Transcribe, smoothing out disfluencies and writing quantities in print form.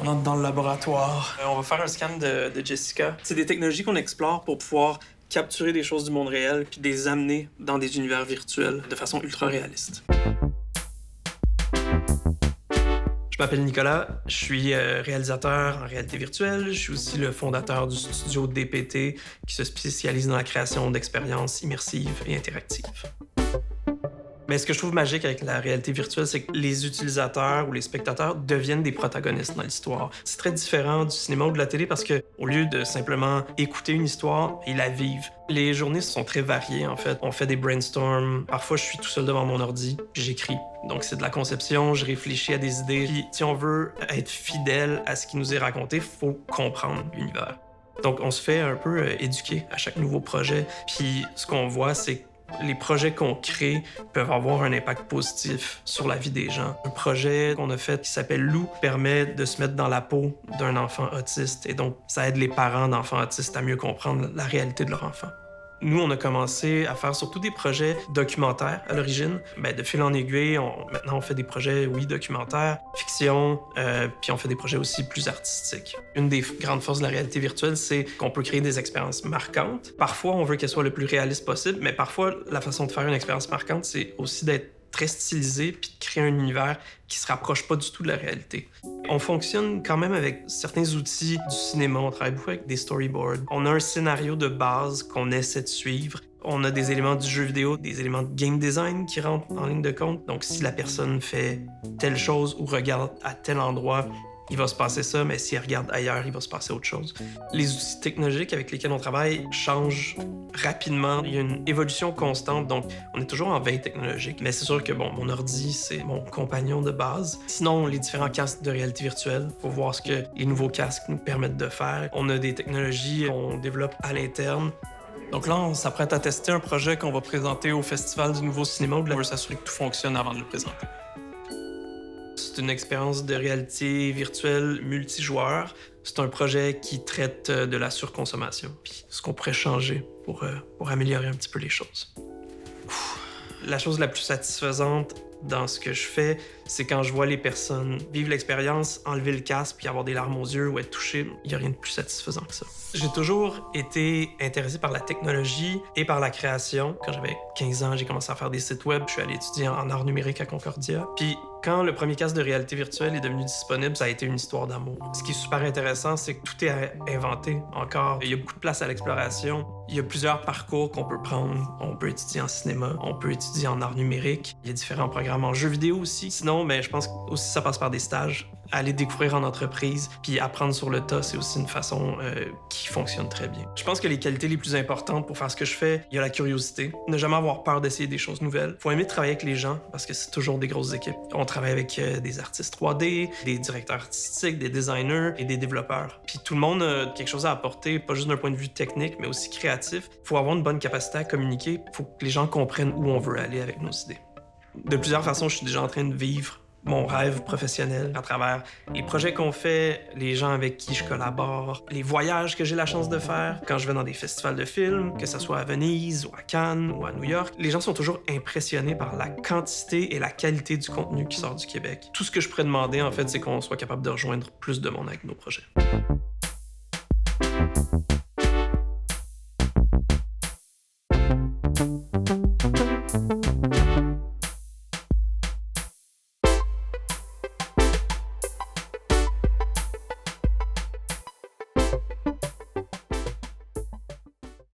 On entre dans le laboratoire. On va faire un scan de Jessica. C'est des technologies qu'on explore pour pouvoir capturer des choses du monde réel puis les amener dans des univers virtuels de façon ultra réaliste. Je m'appelle Nicolas, je suis réalisateur en réalité virtuelle. Je suis aussi le fondateur du studio DPT qui se spécialise dans la création d'expériences immersives et interactives. Mais ce que je trouve magique avec la réalité virtuelle, c'est que les utilisateurs ou les spectateurs deviennent des protagonistes dans l'histoire. C'est très différent du cinéma ou de la télé parce que, au lieu de simplement écouter une histoire, ils la vivent. Les journées sont très variées, en fait. On fait des brainstorms. Parfois, je suis tout seul devant mon ordi, puis j'écris. Donc, c'est de la conception, je réfléchis à des idées. Puis, si on veut être fidèle à ce qui nous est raconté, il faut comprendre l'univers. Donc, on se fait un peu éduquer à chaque nouveau projet. Puis, ce qu'on voit, c'est que les projets qu'on crée peuvent avoir un impact positif sur la vie des gens. Un projet qu'on a fait qui s'appelle Lou permet de se mettre dans la peau d'un enfant autiste et donc ça aide les parents d'enfants autistes à mieux comprendre la réalité de leur enfant. Nous, on a commencé à faire surtout des projets documentaires à l'origine. De fil en aiguille, maintenant on fait des projets, oui, documentaires, fiction, puis on fait des projets aussi plus artistiques. Une des grandes forces de la réalité virtuelle, c'est qu'on peut créer des expériences marquantes. Parfois, on veut qu'elles soient le plus réalistes possible, mais parfois, la façon de faire une expérience marquante, c'est aussi d'être très stylisé puis de créer un univers qui se rapproche pas du tout de la réalité. On fonctionne quand même avec certains outils du cinéma. On travaille beaucoup avec des storyboards. On a un scénario de base qu'on essaie de suivre. On a des éléments du jeu vidéo, des éléments de game design qui rentrent en ligne de compte. Donc, si la personne fait telle chose ou regarde à tel endroit, il va se passer ça, mais s'il regarde ailleurs, il va se passer autre chose. Les outils technologiques avec lesquels on travaille changent rapidement. Il y a une évolution constante, donc on est toujours en veille technologique. Mais c'est sûr que, mon ordi, c'est mon compagnon de base. Sinon, les différents casques de réalité virtuelle, il faut voir ce que les nouveaux casques nous permettent de faire. On a des technologies qu'on développe à l'interne. Donc là, on s'apprête à tester un projet qu'on va présenter au Festival du Nouveau Cinéma. On veut s'assurer que tout fonctionne avant de le présenter. C'est une expérience de réalité virtuelle multijoueur. C'est un projet qui traite de la surconsommation, puis ce qu'on pourrait changer pour améliorer un petit peu les choses. La chose la plus satisfaisante dans ce que je fais, c'est quand je vois les personnes vivre l'expérience, enlever le casque, puis avoir des larmes aux yeux ou être touchées. Il n'y a rien de plus satisfaisant que ça. J'ai toujours été intéressé par la technologie et par la création. Quand j'avais 15 ans, j'ai commencé à faire des sites web. Je suis allé étudier en art numérique à Concordia. Puis quand le premier casque de réalité virtuelle est devenu disponible, ça a été une histoire d'amour. Ce qui est super intéressant, c'est que tout est à inventer encore. Il y a beaucoup de place à l'exploration. Il y a plusieurs parcours qu'on peut prendre. On peut étudier en cinéma, on peut étudier en art numérique. Il y a différents programmes en jeux vidéo aussi. Sinon, je pense aussi ça passe par des stages. Aller découvrir en entreprise, puis apprendre sur le tas, c'est aussi une façon qui fonctionne très bien. Je pense que les qualités les plus importantes pour faire ce que je fais, il y a la curiosité. Ne jamais avoir peur d'essayer des choses nouvelles. Faut aimer travailler avec les gens, parce que c'est toujours des grosses équipes. On travaille avec des artistes 3D, des directeurs artistiques, des designers et des développeurs. Puis tout le monde a quelque chose à apporter, pas juste d'un point de vue technique, mais aussi créatif. Faut avoir une bonne capacité à communiquer. Faut que les gens comprennent où on veut aller avec nos idées. De plusieurs façons, je suis déjà en train de vivre mon rêve professionnel à travers les projets qu'on fait, les gens avec qui je collabore, les voyages que j'ai la chance de faire. Quand je vais dans des festivals de films, que ce soit à Venise ou à Cannes ou à New York, les gens sont toujours impressionnés par la quantité et la qualité du contenu qui sort du Québec. Tout ce que je pourrais demander, en fait, c'est qu'on soit capable de rejoindre plus de monde avec nos projets.